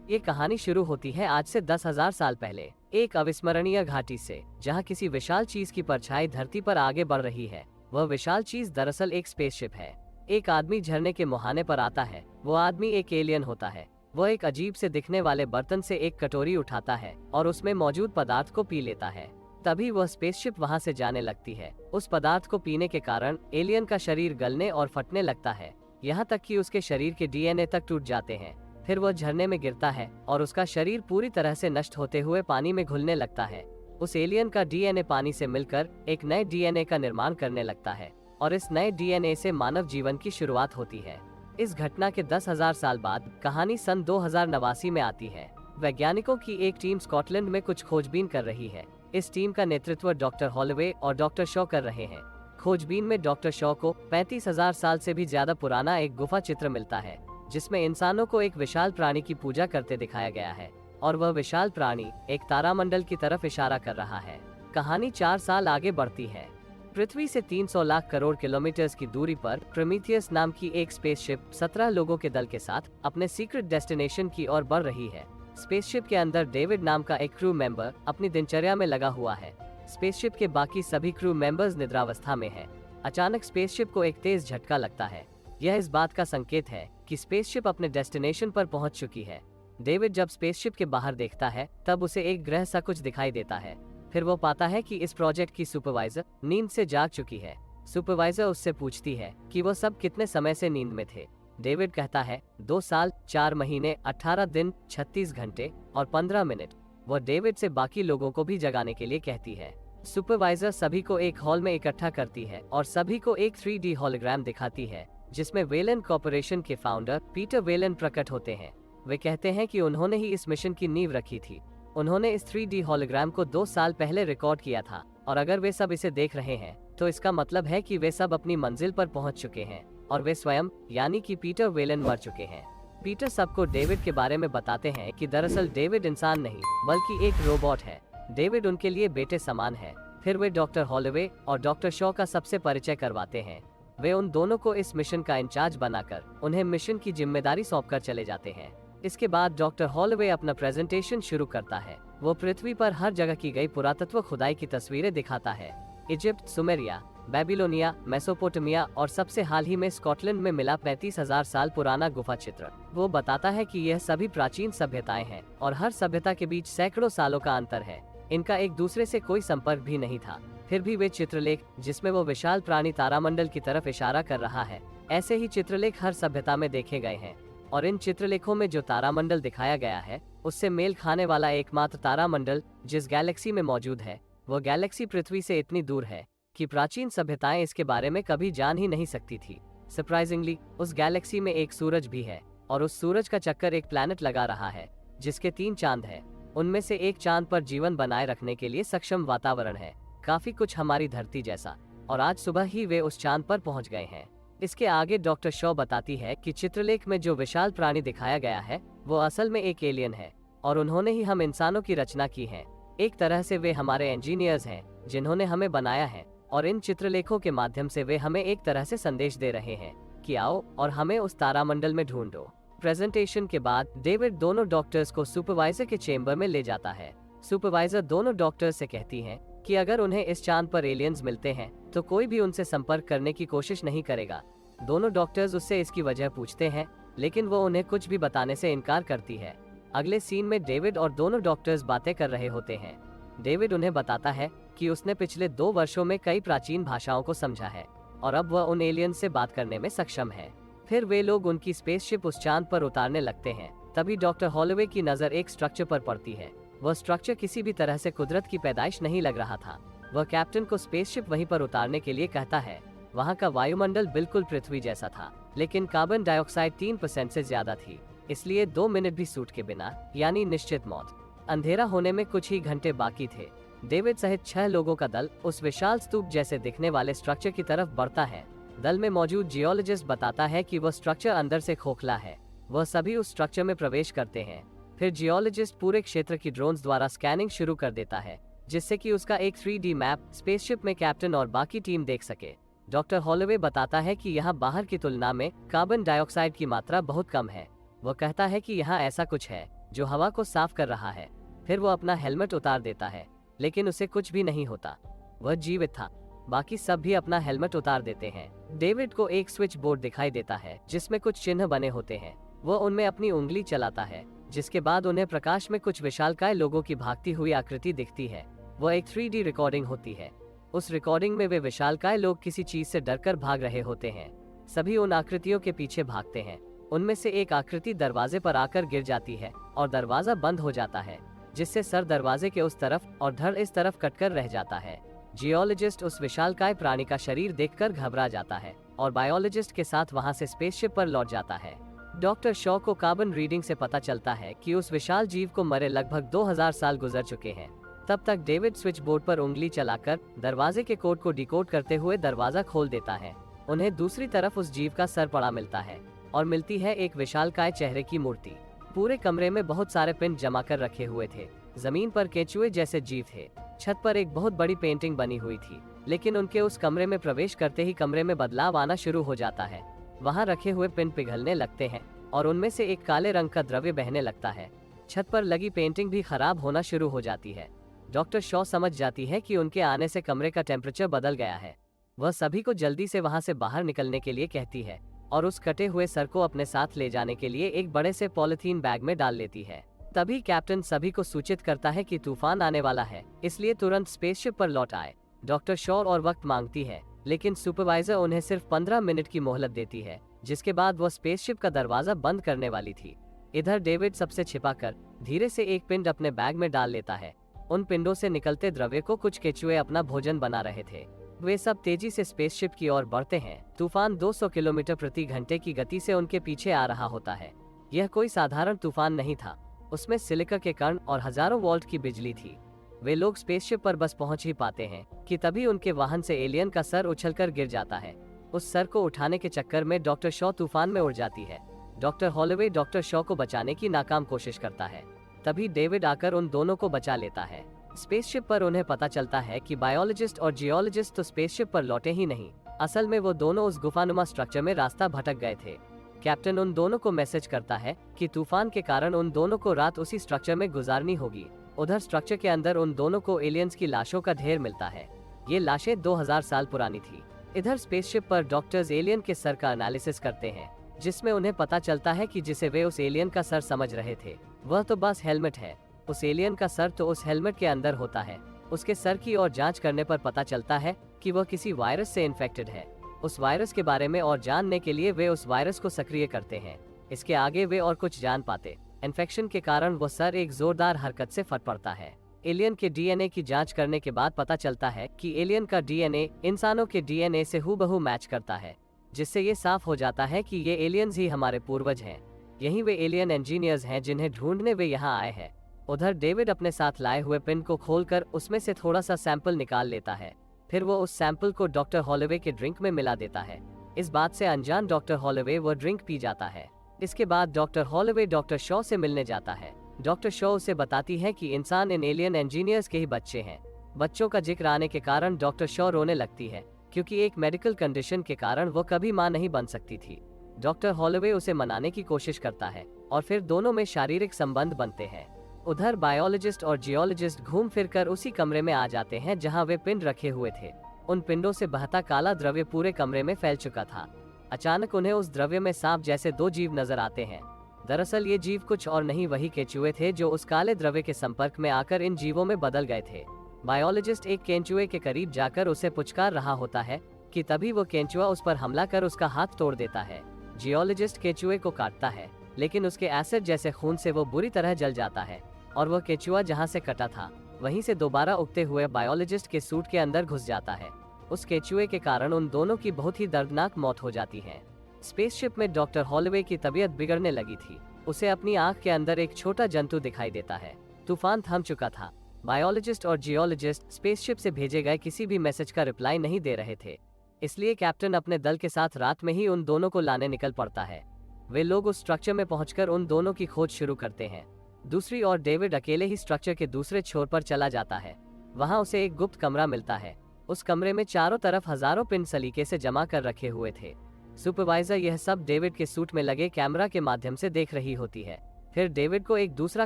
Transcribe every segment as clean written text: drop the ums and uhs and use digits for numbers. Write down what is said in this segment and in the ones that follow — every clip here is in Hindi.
ये कहानी शुरू होती है आज से 10,000 साल पहले, एक अविस्मरणीय घाटी से, जहाँ किसी विशाल चीज की परछाई धरती पर आगे बढ़ रही है। वह विशाल चीज दरअसल एक स्पेसशिप है। एक आदमी झरने के मुहाने पर आता है। वो आदमी एक एलियन होता है। वह एक अजीब से दिखने वाले बर्तन से एक कटोरी उठाता है और उसमें मौजूद पदार्थ को पी लेता है। तभी वह स्पेसशिप वहां से जाने लगती है। उस पदार्थ को पीने के कारण एलियन का शरीर गलने और फटने लगता है, यहाँ तक कि उसके शरीर के डीएनए तक टूट जाते हैं। फिर वह झरने में गिरता है और उसका शरीर पूरी तरह से नष्ट होते हुए पानी में घुलने लगता है। उस एलियन का डीएनए पानी से मिलकर एक नए डीएनए का निर्माण करने लगता है और इस नए डीएनए से मानव जीवन की शुरुआत होती है। इस घटना के 10,000 साल बाद कहानी सन 2089 में आती है। वैज्ञानिकों की एक टीम स्कॉटलैंड में कुछ खोजबीन कर रही है। इस टीम का नेतृत्व डॉक्टर हॉलवे और डॉक्टर शॉ कर रहे हैं। खोजबीन में डॉक्टर शॉ को 35,000 साल से भी ज्यादा पुराना एक गुफा चित्र मिलता है, जिसमें इंसानों को एक विशाल प्राणी की पूजा करते दिखाया गया है और वह विशाल प्राणी एक तारामंडल की तरफ इशारा कर रहा है। कहानी 4 साल आगे बढ़ती है। पृथ्वी से 300 लाख करोड़ किलोमीटर की दूरी पर प्रोमीथियस नाम की एक स्पेसशिप 17 लोगों के दल के साथ अपने सीक्रेट डेस्टिनेशन की ओर बढ़ रही है। स्पेसशिप के अंदर डेविड नाम का एक क्रू मेंबर अपनी दिनचर्या में लगा हुआ है। स्पेसशिप के बाकी सभी क्रू मेंबर्स निद्रावस्था में हैं। अचानक स्पेसशिप को एक तेज झटका लगता है। यह इस बात का संकेत है कि स्पेसशिप अपने डेस्टिनेशन पर पहुंच चुकी है। डेविड जब स्पेसशिप के बाहर देखता है तब उसे एक ग्रह सा कुछ दिखाई देता है। फिर वो पाता है कि इस प्रोजेक्ट की सुपरवाइजर नींद से जाग चुकी है। सुपरवाइजर उससे पूछती है कि वो सब कितने समय से नींद में थे। डेविड कहता है 2 साल 4 महीने 18 दिन 36 घंटे और 15 मिनट। वो डेविड से बाकी लोगों को भी जगाने के लिए कहती है। सुपरवाइजर सभी को एक हॉल में इकट्ठा करती है और सभी को एक 3D हॉलोग्राम दिखाती है, जिसमें वेलेंट कॉर्पोरेशन के फाउंडर पीटर वेलेंट प्रकट होते हैं। वे कहते हैं कि उन्होंने ही इस मिशन की नींव रखी थी। उन्होंने इस 3D हॉलोग्राम को 2 साल पहले रिकॉर्ड किया था और अगर वे सब इसे देख रहे हैं तो इसका मतलब है कि वे सब अपनी मंजिल पर पहुंच चुके हैं और वे स्वयं यानी कि पीटर वेलेंट मर चुके हैं। पीटर सबको डेविड के बारे में बताते हैं कि दरअसल डेविड इंसान नहीं बल्कि एक रोबोट है। डेविड उनके लिए बेटे समान है। फिर वे डॉक्टर हॉलवे और डॉक्टर शॉ का सबसे परिचय करवाते हैं। वे उन दोनों को इस मिशन का इंचार्ज बनाकर उन्हें मिशन की जिम्मेदारी सौंपकर चले जाते हैं। इसके बाद डॉक्टर हॉलवे अपना प्रेजेंटेशन शुरू करता है। वो पृथ्वी पर हर जगह की गई पुरातत्व खुदाई की तस्वीरें दिखाता है। इजिप्ट, सुमेरिया, बेबीलोनिया, मेसोपोटामिया और सबसे हाल ही में स्कॉटलैंड में मिला 35,000 साल पुराना गुफा चित्र। वो बताता है कि यह सभी प्राचीन सभ्यताएं हैं और हर सभ्यता के बीच सैकड़ों सालों का अंतर है। इनका एक दूसरे से कोई संपर्क भी नहीं था। फिर भी वे चित्रलेख, जिसमें वो विशाल प्राणी तारामंडल की तरफ इशारा कर रहा है, ऐसे ही चित्रलेख हर सभ्यता में देखे गए हैं और इन चित्रलेखों में जो तारामंडल दिखाया गया है उससे मेल खाने वाला एकमात्र तारामंडल जिस गैलेक्सी में मौजूद है, वो गैलेक्सी पृथ्वी से इतनी दूर है कि प्राचीन सभ्यताएं इसके बारे में कभी जान ही नहीं सकती थी। सरप्राइजिंगली उस गैलेक्सी में एक सूरज भी है और उस सूरज का चक्कर एक प्लैनेट लगा रहा है जिसके 3 चांद हैं। उनमें से एक चांद पर जीवन बनाए रखने के लिए सक्षम वातावरण है, काफी कुछ हमारी धरती जैसा, और आज सुबह ही वे उस चांद पर पहुंच गए हैं। इसके आगे डॉक्टर शॉ बताती है कि चित्रलेख में जो विशाल प्राणी दिखाया गया है वो असल में एक एलियन है और उन्होंने ही हम इंसानों की रचना की है। एक तरह से वे हमारे इंजीनियर्स हैं जिन्होंने हमें बनाया है और इन चित्रलेखों के माध्यम से वे हमें एक तरह से संदेश दे रहे हैं कि आओ और हमें उस तारामंडल में ढूंढो। प्रेजेंटेशन के बाद डेविड दोनों डॉक्टर्स को सुपरवाइजर के चेम्बर में ले जाता है। सुपरवाइजर दोनों डॉक्टर्स से कहती है कि अगर उन्हें इस चांद पर एलियंस मिलते हैं तो कोई भी उनसे संपर्क करने की कोशिश नहीं करेगा। दोनों डॉक्टर्स उससे इसकी वजह पूछते हैं, लेकिन वो उन्हें कुछ भी बताने से इनकार करती है। अगले सीन में डेविड और दोनों डॉक्टर्स बातें कर रहे होते हैं। डेविड उन्हें बताता है कि उसने पिछले 2 वर्षों में कई प्राचीन भाषाओं को समझा है और अब वह उन एलियंस से बात करने में सक्षम है। फिर वे लोग उनकी स्पेसशिप उस चांद पर उतारने लगते हैं। तभी डॉक्टर हॉलवे की नजर एक स्ट्रक्चर पर पड़ती है। वह स्ट्रक्चर किसी भी तरह से कुदरत की पैदाइश नहीं लग रहा था। वह कैप्टन को स्पेसशिप वहीं पर उतारने के लिए कहता है। वहाँ का वायुमंडल बिल्कुल पृथ्वी जैसा था, लेकिन कार्बन डाइऑक्साइड 3% से ज्यादा थी, इसलिए 2 मिनट भी सूट के बिना यानी निश्चित मौत। अंधेरा होने में कुछ ही घंटे बाकी थे। डेविड सहित 6 लोगों का दल उस विशाल स्तूप जैसे दिखने वाले स्ट्रक्चर की तरफ बढ़ता है। दल में मौजूद जियोलॉजिस्ट बताता है कि वह स्ट्रक्चर अंदर से खोखला है। वह सभी उस स्ट्रक्चर में प्रवेश करते हैं। फिर जियोलॉजिस्ट पूरे क्षेत्र की ड्रोन्स द्वारा स्कैनिंग शुरू कर देता है, जिससे कि उसका एक 3D मैप स्पेसशिप में कैप्टन और बाकी टीम देख सके। डॉक्टर हॉलवे बताता है कि यहाँ बाहर की तुलना में कार्बन डाइऑक्साइड की मात्रा बहुत कम है। वह कहता है कि यहाँ ऐसा कुछ है जो हवा को साफ कर रहा है। फिर वो अपना हेलमेट उतार देता है, लेकिन उसे कुछ भी नहीं होता। वह जीवित था। बाकी सब भी अपना हेलमेट उतार देते हैं। डेविड को एक स्विच बोर्ड दिखाई देता है जिसमें कुछ चिन्ह बने होते हैं। वह उनमें अपनी उंगली चलाता है, जिसके बाद उन्हें प्रकाश में कुछ विशालकाय लोगों की भागती हुई आकृति दिखती है। वह एक 3D रिकॉर्डिंग होती है। उस रिकॉर्डिंग में वे विशालकाय लोग किसी चीज से डरकर भाग रहे होते हैं। सभी उन आकृतियों के पीछे भागते हैं। उनमें से एक आकृति दरवाजे पर आकर गिर जाती है और दरवाजा बंद हो जाता है, जिससे सर दरवाजे के उस तरफ और धड़ इस तरफ कटकर रह जाता है। जियोलॉजिस्ट उस विशालकाय प्राणी का शरीर देखकर घबरा जाता है और बायोलॉजिस्ट के साथ वहां से स्पेसशिप पर लौट जाता है। डॉक्टर शॉ को कार्बन रीडिंग से पता चलता है कि उस विशाल जीव को मरे लगभग 2000 साल गुजर चुके हैं। तब तक डेविड स्विच बोर्ड पर उंगली चलाकर दरवाजे के कोड को डिकोड करते हुए दरवाजा खोल देता है। उन्हें दूसरी तरफ उस जीव का सर पड़ा मिलता है और मिलती है एक विशालकाय चेहरे की मूर्ति। पूरे कमरे में बहुत सारे पिन जमा कर रखे हुए थे। जमीन पर केचुए जैसे जीव थे। छत पर एक बहुत बड़ी पेंटिंग बनी हुई थी, लेकिन उनके उस कमरे में प्रवेश करते ही कमरे में बदलाव आना शुरू हो जाता है। वहां रखे हुए पिन पिघलने लगते हैं और उनमें से एक काले रंग का द्रव्य बहने लगता है। छत पर लगी पेंटिंग भी खराब होना शुरू हो जाती है। डॉक्टर शॉ समझ जाती है कि उनके आने से कमरे का टेम्परेचर बदल गया है। वह सभी को जल्दी से वहां से बाहर निकलने के लिए कहती है और उस कटे हुए सर को अपने साथ ले जाने के लिए एक बड़े से पॉलिथीन बैग में डाल लेती है। तभी कैप्टन सभी को सूचित करता है कि तूफान आने वाला है, इसलिए तुरंत स्पेसशिप पर लौट आए। डॉक्टर शॉ और वक्त मांगती है, लेकिन सुपरवाइजर उन्हें सिर्फ 15 मिनट की मोहलत देती है, जिसके बाद वह स्पेसशिप का दरवाजा बंद करने वाली थी। इधर डेविड सबसे छिपाकर धीरे से एक पिंड अपने बैग में डाल लेता है। उन पिंडों से निकलते द्रव्य को कुछ केचुए अपना भोजन बना रहे थे। वे सब तेजी से स्पेसशिप की ओर बढ़ते हैं। तूफान 200 किलोमीटर प्रति घंटे की गति से उनके पीछे आ रहा होता है। यह कोई साधारण तूफान नहीं था, उसमें सिलिका के कण और हजारों वोल्ट की बिजली थी। वे लोग स्पेसशिप पर बस पहुंच ही पाते हैं कि तभी उनके वाहन से एलियन का सर उछलकर गिर जाता है। उस सर को उठाने के चक्कर में डॉक्टर शॉ तूफान में उड़ जाती है। डॉक्टर हॉलोवे डॉक्टर शॉ को बचाने की नाकाम कोशिश करता है। तभी डेविड आकर उन दोनों को बचा लेता है। स्पेसशिप पर उन्हें पता चलता है कि बायोलॉजिस्ट और जियोलॉजिस्ट तो स्पेसशिप पर लौटे ही नहीं, असल में वो दोनों उस गुफानुमा स्ट्रक्चर में रास्ता भटक गए थे। कैप्टन उन दोनों को मैसेज करता है कि तूफान के कारण उन दोनों को रात उसी स्ट्रक्चर में गुजारनी होगी। उधर स्ट्रक्चर के अंदर उन दोनों को एलियंस की लाशों का ढेर मिलता है। ये लाशें 2000 साल पुरानी थी। इधर स्पेसशिप पर डॉक्टर्स एलियन के सर का एनालिसिस करते हैं, जिसमें उन्हें पता चलता है कि जिसे वे उस एलियन का सर समझ रहे थे वह तो बस हेलमेट है। उस एलियन का सर तो उस हेलमेट के अंदर होता है। उसके सर की और जांच करने पर पता चलता है कि वह किसी वायरस से इन्फेक्टेड है। उस वायरस के बारे में और जानने के लिए वे उस वायरस को सक्रिय करते हैं। इसके आगे वे और कुछ जान पाते। इन्फेक्शन के कारण वो सर एक जोरदार हरकत से फट पड़ता है। एलियन के डीएनए की जांच करने के बाद पता चलता है कि एलियन का डीएनए इंसानों के डीएनए से हूबहू मैच करता है, जिससे ये साफ हो जाता है कि ये एलियंस ही हमारे पूर्वज हैं। यही वे एलियन इंजीनियर्स हैं जिन्हें ढूंढने वे यहाँ आए हैं। उधर डेविड अपने साथ लाए हुए पिन को खोलकर उसमें से थोड़ा सा सैंपल निकाल लेता है। फिर वो उस सैंपल को डॉक्टर हॉलोवे के ड्रिंक में मिला देता है। इस बात से अनजान डॉक्टर हॉलोवे वो ड्रिंक पी जाता है। इसके बाद डॉक्टर हॉलोवे डॉक्टर शॉ से मिलने जाता है। डॉक्टर शॉ उसे बताती है कि इंसान इन एलियन इंजीनियर्स के ही बच्चे हैं। बच्चों का जिक्र आने के कारण डॉक्टर शॉ रोने लगती है, क्योंकि एक मेडिकल कंडीशन के कारण वो कभी मां नहीं बन सकती थी। डॉक्टर हॉलोवे उसे मनाने की कोशिश करता है और फिर दोनों में शारीरिक संबंध बनते हैं। उधर बायोलॉजिस्ट और जियोलॉजिस्ट घूम फिरकर उसी कमरे में आ जाते हैं जहां वे पिंड रखे हुए थे। उन पिंडों से बहता काला द्रव्य पूरे कमरे में फैल चुका था। अचानक उन्हें उस द्रव्य में सांप जैसे दो जीव नजर आते हैं। दरअसल ये जीव कुछ और नहीं वही केंचुए थे जो उस काले द्रव्य के संपर्क में आकर इन जीवों में बदल गए थे। बायोलॉजिस्ट एक केंचुए के करीब जाकर उसे पुचकार रहा होता है कि तभी वो केंचुआ उस पर हमला कर उसका हाथ तोड़ देता है। जियोलॉजिस्ट केंचुए को काटता है, लेकिन उसके एसिड जैसे खून से वो बुरी तरह जल जाता है और वह केंचुआ जहां से कटा था वहीं से दोबारा उगते हुए बायोलॉजिस्ट के सूट के अंदर घुस जाता है। उस केंचुए के कारण उन दोनों की बहुत ही दर्दनाक मौत हो जाती है। स्पेसशिप में डॉक्टर हॉलोवे की तबीयत बिगड़ने लगी थी। उसे अपनी आंख के अंदर एक छोटा जंतु दिखाई देता है। तूफान थम चुका था। बायोलॉजिस्ट और जियोलॉजिस्ट स्पेसशिप से भेजे गए किसी भी मैसेज का रिप्लाई नहीं दे रहे थे, इसलिए कैप्टन अपने दल के साथ रात में ही उन दोनों को लाने निकल पड़ता है। वे लोग उस स्ट्रक्चर में पहुंचकर उन दोनों की खोज शुरू करते हैं। दूसरी ओर डेविड अकेले ही स्ट्रक्चर के दूसरे छोर पर चला जाता है। वहां उसे एक गुप्त कमरा मिलता है। उस कमरे में चारों तरफ हजारों पिन सलीके से जमा कर रखे हुए थे। सुपरवाइजर यह सब डेविड के सूट में लगे कैमरा के माध्यम से देख रही होती है। फिर डेविड को एक दूसरा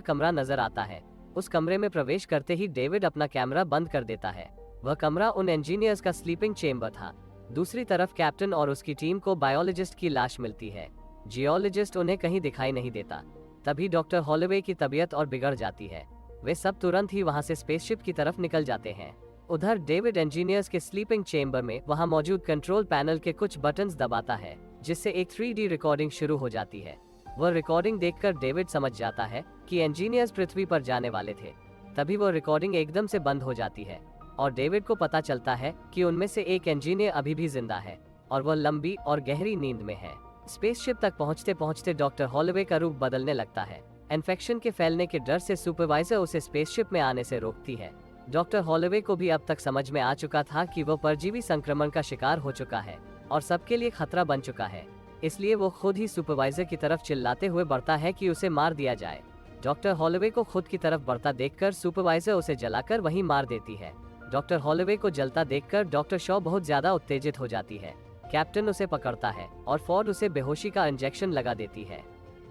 कमरा नजर आता है। उस कमरे में प्रवेश करते ही डेविड अपना कैमरा बंद कर देता है। वह कमरा उन इंजीनियर्स का स्लीपिंग चेम्बर था। दूसरी तरफ कैप्टन और उसकी टीम को बायोलॉजिस्ट की लाश मिलती है। जियोलॉजिस्ट उन्हें कहीं दिखाई नहीं देता। तभी डॉक्टर हॉलोवे की तबीयत और बिगड़ जाती है। वे सब तुरंत ही वहां से स्पेसशिप की तरफ निकल जाते हैं। उधर डेविड इंजीनियर्स के स्लीपिंग चेम्बर में वहां मौजूद कंट्रोल पैनल के कुछ बटन्स दबाता है, जिससे एक 3D रिकॉर्डिंग शुरू हो जाती है। वह रिकॉर्डिंग देखकर डेविड समझ जाता है कि इंजीनियर्स पृथ्वी पर जाने वाले थे। तभी वह रिकॉर्डिंग एकदम से बंद हो जाती है और डेविड को पता चलता है कि उनमें से एक इंजीनियर अभी भी जिंदा है और वह लंबी और गहरी नींद में है। स्पेसशिप तक पहुंचते पहुंचते डॉक्टर हॉलोवे का रूप बदलने लगता है। इन्फेक्शन के फैलने के डर से सुपरवाइजर उसे स्पेसशिप में आने से रोकती है। डॉक्टर हॉलोवे को भी अब तक समझ में आ चुका था कि वह परजीवी संक्रमण का शिकार हो चुका है और सबके लिए खतरा बन चुका है। इसलिए वो खुद ही सुपरवाइजर की तरफ चिल्लाते हुए बढ़ता है कि उसे मार दिया जाए। डॉक्टर हॉलोवे को खुद की तरफ बढ़ता देखकर सुपरवाइजर उसे जलाकर वहीं मार देती है। डॉक्टर हॉलोवे को जलता देखकर डॉक्टर शॉ बहुत ज्यादा उत्तेजित हो जाती है। कैप्टन उसे पकड़ता है और फॉर्ड उसे बेहोशी का इंजेक्शन लगा देती है।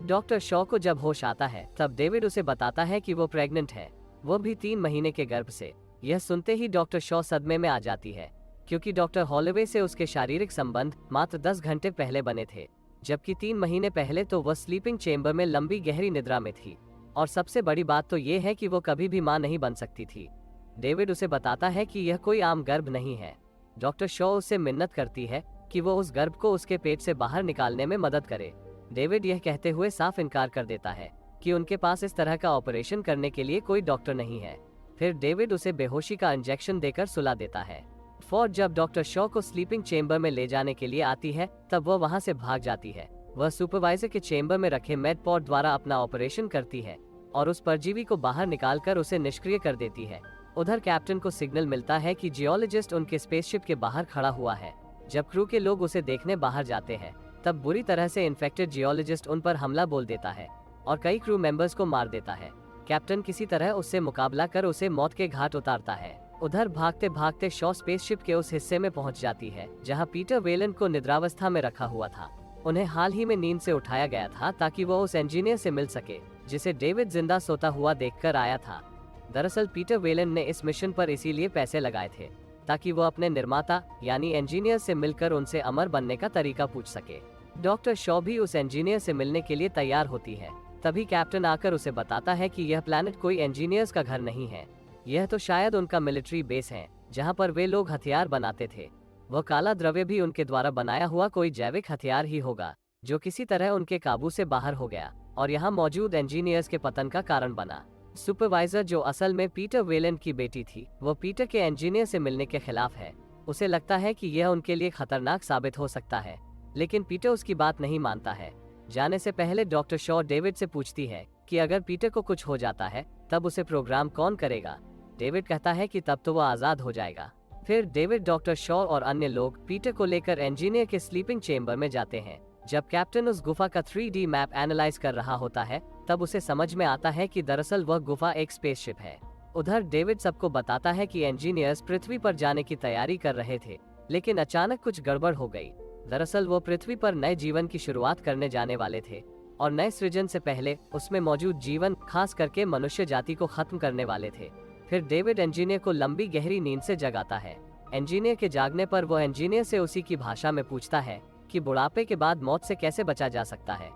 डॉक्टर शॉ को जब होश आता है तब डेविड उसे बताता है कि वो प्रेग्नेंट है, वो भी 3 महीने के गर्भ से। यह सुनते ही डॉक्टर शॉ सदमे में आ जाती है, क्योंकि डॉक्टर हॉलोवे से उसके शारीरिक संबंध मात्र 10 घंटे पहले बने थे, जबकि 3 महीने पहले तो वह स्लीपिंग चेम्बर में लंबी गहरी निद्रा में थी। और सबसे बड़ी बात तो ये है कि वो कभी भी मां नहीं बन सकती थी। डेविड उसे बताता है कि यह कोई आम गर्भ नहीं है। डॉक्टर शॉ उससे मिन्नत करती है कि वो उस गर्भ को उसके पेट से बाहर निकालने में मदद करे। डेविड यह कहते हुए साफ इनकार कर देता है कि उनके पास इस तरह का ऑपरेशन करने के लिए कोई डॉक्टर नहीं है। फिर डेविड उसे बेहोशी का इंजेक्शन देकर सुला देता है। फॉर्ड जब डॉक्टर शॉ को स्लीपिंग चेम्बर में ले जाने के लिए आती है तब वह वहां से भाग जाती है। वह सुपरवाइजर के चेम्बर में रखे मेडपॉड द्वारा अपना ऑपरेशन करती है और उस परजीवी को बाहर निकालकर उसे निष्क्रिय कर देती है। उधर कैप्टन को सिग्नल मिलता है कि जियोलॉजिस्ट उनके स्पेसशिप के बाहर खड़ा हुआ है। जब क्रू के लोग उसे देखने बाहर जाते हैं तब बुरी तरह से इन्फेक्टेड जियोलॉजिस्ट उन पर हमला बोल देता है और कई क्रू मेंबर्स को मार देता है। कैप्टन किसी तरह उससे मुकाबला कर उसे मौत के घाट उतारता है। उधर भागते भागते शॉ स्पेसशिप के उस हिस्से में पहुंच जाती है जहां पीटर वेलेंट को निद्रावस्था में रखा हुआ था। उन्हें हाल ही में नींद से उठाया गया था ताकि वो उस इंजीनियर से मिल सके जिसे डेविड जिंदा सोता हुआ देखकर आया था। दरअसल पीटर वेलेंट ने इस मिशन पर इसीलिए पैसे लगाए थे ताकि वो अपने निर्माता यानी इंजीनियर से मिलकर उनसे अमर बनने का तरीका पूछ सके। डॉक्टर शॉ भी उस इंजीनियर से मिलने के लिए तैयार होती है। तभी कैप्टन आकर उसे बताता है कि यह प्लैनेट कोई इंजीनियर्स का घर नहीं है, यह तो शायद उनका मिलिट्री बेस है जहां पर वे लोग हथियार बनाते थे। वह काला द्रव्य भी उनके द्वारा बनाया हुआ कोई जैविक हथियार ही होगा जो किसी तरह उनके काबू से बाहर हो गया और यहाँ मौजूद इंजीनियर्स के पतन का कारण बना। सुपरवाइजर जो असल में पीटर वेलेंट की बेटी थी, वो पीटर के इंजीनियर से मिलने के खिलाफ है। उसे लगता है कि यह उनके लिए खतरनाक साबित हो सकता है, लेकिन पीटर उसकी बात नहीं मानता है। जाने से पहले डॉक्टर शॉ डेविड से पूछती है कि अगर पीटर को कुछ हो जाता है तब उसे प्रोग्राम कौन करेगा। डेविड कहता है कि तब तो वह आजाद हो जाएगा। फिर डेविड, डॉक्टर शॉ और अन्य लोग पीटर को लेकर इंजीनियर के स्लीपिंग चेम्बर में जाते हैं। जब कैप्टन उस गुफा का 3D मैप एनालाइज कर रहा होता है तब उसे समझ में आता है कि दरअसल वह गुफा एक स्पेसशिप है। उधर डेविड सबको बताता है कि इंजीनियर्स पृथ्वी पर जाने की तैयारी कर रहे थे, लेकिन अचानक कुछ गड़बड़ हो गई। दरअसल वो पृथ्वी पर नए जीवन की शुरुआत करने जाने वाले थे और नए सृजन से पहले उसमें मौजूद जीवन, खास करके मनुष्य जाति को खत्म करने वाले थे। फिर डेविड इंजीनियर को लंबी गहरी नींद से जगाता है। इंजीनियर के जागने पर वो इंजीनियर से उसी की भाषा में पूछता है कि बुढ़ापे के बाद मौत से कैसे बचा जा सकता है।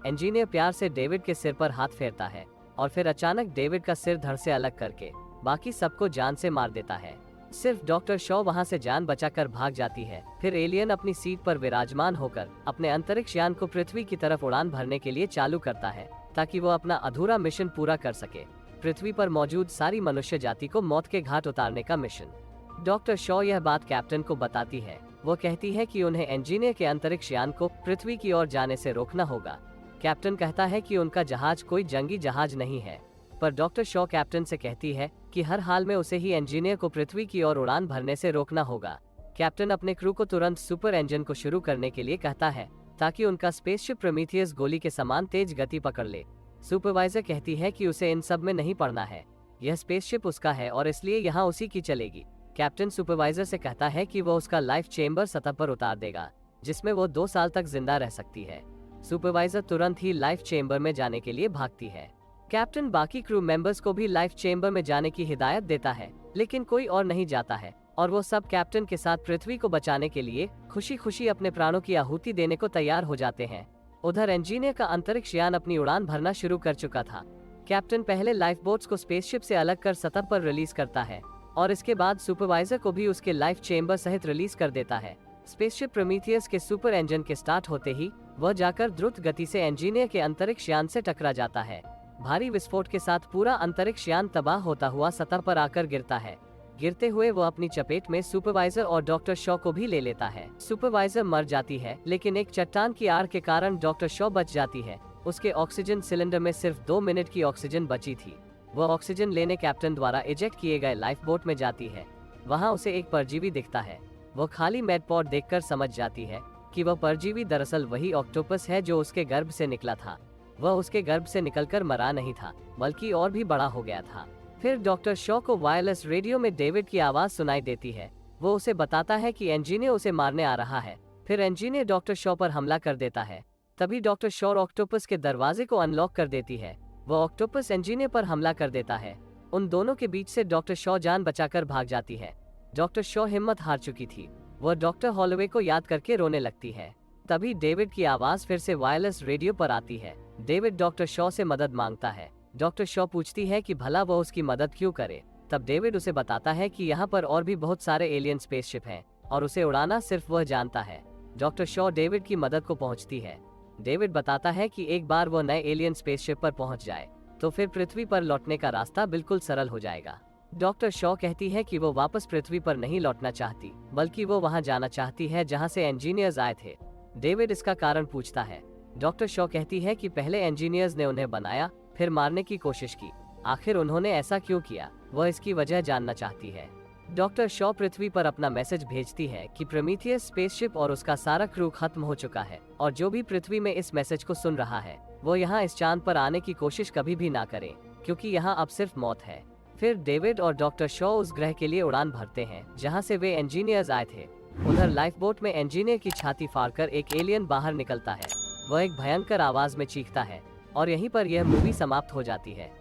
इंजीनियर प्यार से डेविड के सिर पर हाथ फेरता है और फिर अचानक डेविड का सिर धड़ से अलग करके बाकी सबको जान से मार देता है। सिर्फ डॉक्टर शॉ वहां से जान बचाकर भाग जाती है। फिर एलियन अपनी सीट पर विराजमान होकर अपने अंतरिक्ष यान को पृथ्वी की तरफ उड़ान भरने के लिए चालू करता है ताकि वो अपना अधूरा मिशन पूरा कर सके, पृथ्वी पर मौजूद सारी मनुष्य जाति को मौत के घाट उतारने का मिशन। डॉक्टर शॉ यह बात कैप्टन को बताती है। वो कहती है कि उन्हें इंजीनियर के अंतरिक्ष यान को पृथ्वी की ओर जाने से रोकना होगा। कैप्टन कहता है कि उनका जहाज कोई जंगी जहाज नहीं है, पर डॉक्टर शॉ कैप्टन से कहती है कि हर हाल में उसे ही इंजीनियर को पृथ्वी की ओर उड़ान भरने से रोकना होगा। कैप्टन अपने क्रू को तुरंत सुपर इंजन को शुरू करने के लिए कहता है ताकि उनका स्पेसशिप प्रोमीथियस गोली के समान तेज गति पकड़ ले। सुपरवाइजर कहती है कि उसे इन सब में नहीं पड़ना है, यह स्पेसशिप उसका है और इसलिए यहाँ उसी की चलेगी। कैप्टन सुपरवाइजर से कहता है कि वो उसका लाइफ चेम्बर सतह पर उतार देगा, जिसमें वो 2 साल तक जिंदा रह सकती है। सुपरवाइजर तुरंत ही लाइफ चेंबर में जाने के लिए भागती है। कैप्टन बाकी क्रू मेंबर्स को भी लाइफ चेंबर में जाने की हिदायत देता है, लेकिन कोई और नहीं जाता है और वो सब कैप्टन के साथ पृथ्वी को बचाने के लिए खुशी खुशी अपने प्राणों की आहुति देने को तैयार हो जाते हैं। उधर इंजीनियर का अंतरिक्ष यान अपनी उड़ान भरना शुरू कर चुका था। कैप्टन पहले लाइफ बोट्स को स्पेसशिप से अलग कर सतह पर रिलीज करता है और इसके बाद सुपरवाइजर को भी उसके लाइफ चेंबर सहित रिलीज कर देता है। स्पेसशिप प्रोमीथियस के सुपर इंजन के स्टार्ट होते ही वह जाकर द्रुत गति से इंजीनियर के अंतरिक्ष यान से टकरा जाता है। भारी विस्फोट के साथ पूरा अंतरिक्ष यान तबाह होता हुआ सतह पर आकर गिरता है। गिरते हुए वो अपनी चपेट में सुपरवाइजर और डॉक्टर शॉ को भी ले लेता है। सुपरवाइजर मर जाती है, लेकिन एक चट्टान की आड़ के कारण डॉक्टर शॉ बच जाती है। उसके ऑक्सीजन सिलेंडर में सिर्फ 2 मिनट की ऑक्सीजन बची थी। वह ऑक्सीजन लेने कैप्टन द्वारा इजेक्ट किए गए लाइफ बोट में जाती है। वहाँ उसे एक परजीवी दिखता है। वो खाली मेडपॉड देखकर समझ जाती है कि वह परजीवी दरअसल वही ऑक्टोपस है जो उसके गर्भ से निकला था। वह उसके गर्भ से निकलकर मरा नहीं था, बल्कि और भी बड़ा हो गया था। फिर डॉक्टर शॉ को वायरलेस रेडियो में डेविड की आवाज सुनाई देती है। वो उसे बताता है कि इंजीनियर उसे मारने आ रहा है। फिर इंजीनियर डॉक्टर शॉ पर हमला कर देता है। तभी डॉक्टर शॉ ऑक्टोपस के दरवाजे को अनलॉक कर देती है। वह ऑक्टोपस इंजीनियर पर हमला कर देता है। उन दोनों के बीच से डॉक्टर शॉ जान बचाकर भाग जाती है। डॉक्टर शॉ हिम्मत हार चुकी थी। वह डॉक्टर हॉलोवे को याद करके रोने लगती है। तभी डेविड की आवाज फिर से वायरलेस रेडियो पर आती है। डेविड डॉक्टर शॉ से मदद मांगता है। डॉक्टर शॉ पूछती है कि भला वह उसकी मदद क्यों करे। तब डेविड उसे बताता है कि यहाँ पर और भी बहुत सारे एलियन स्पेसशिप हैं और उसे उड़ाना सिर्फ वह जानता है। डॉक्टर शॉ डेविड की मदद को पहुँचती है। डेविड बताता है कि एक बार वो नए एलियन स्पेसशिप पर पहुँच जाए तो फिर पृथ्वी पर लौटने का रास्ता बिल्कुल सरल हो जाएगा। डॉक्टर शॉ कहती है कि वो वापस पृथ्वी पर नहीं लौटना चाहती, बल्कि वो वहाँ जाना चाहती है जहाँ से इंजीनियर्स आए थे। डेविड इसका कारण पूछता है। डॉक्टर शॉ कहती है कि पहले इंजीनियर्स ने उन्हें बनाया, फिर मारने की कोशिश की। आखिर उन्होंने ऐसा क्यों किया, वह इसकी वजह जानना चाहती है। डॉक्टर शॉ पृथ्वी पर अपना मैसेज भेजती है कि प्रोमीथियस स्पेसशिप और उसका सारा क्रू खत्म हो चुका है और जो भी पृथ्वी में इस मैसेज को सुन रहा है वो यहाँ इस चांद पर आने की कोशिश कभी भी ना करे, क्योंकि यहाँ अब सिर्फ मौत है। फिर डेविड और डॉक्टर शॉ उस ग्रह के लिए उड़ान भरते हैं जहाँ से वे इंजीनियर्स आए थे। उधर लाइफ बोट में इंजीनियर की छाती फाड़कर एक एलियन बाहर निकलता है। वह एक भयंकर आवाज में चीखता है और यहीं पर यह मूवी समाप्त हो जाती है।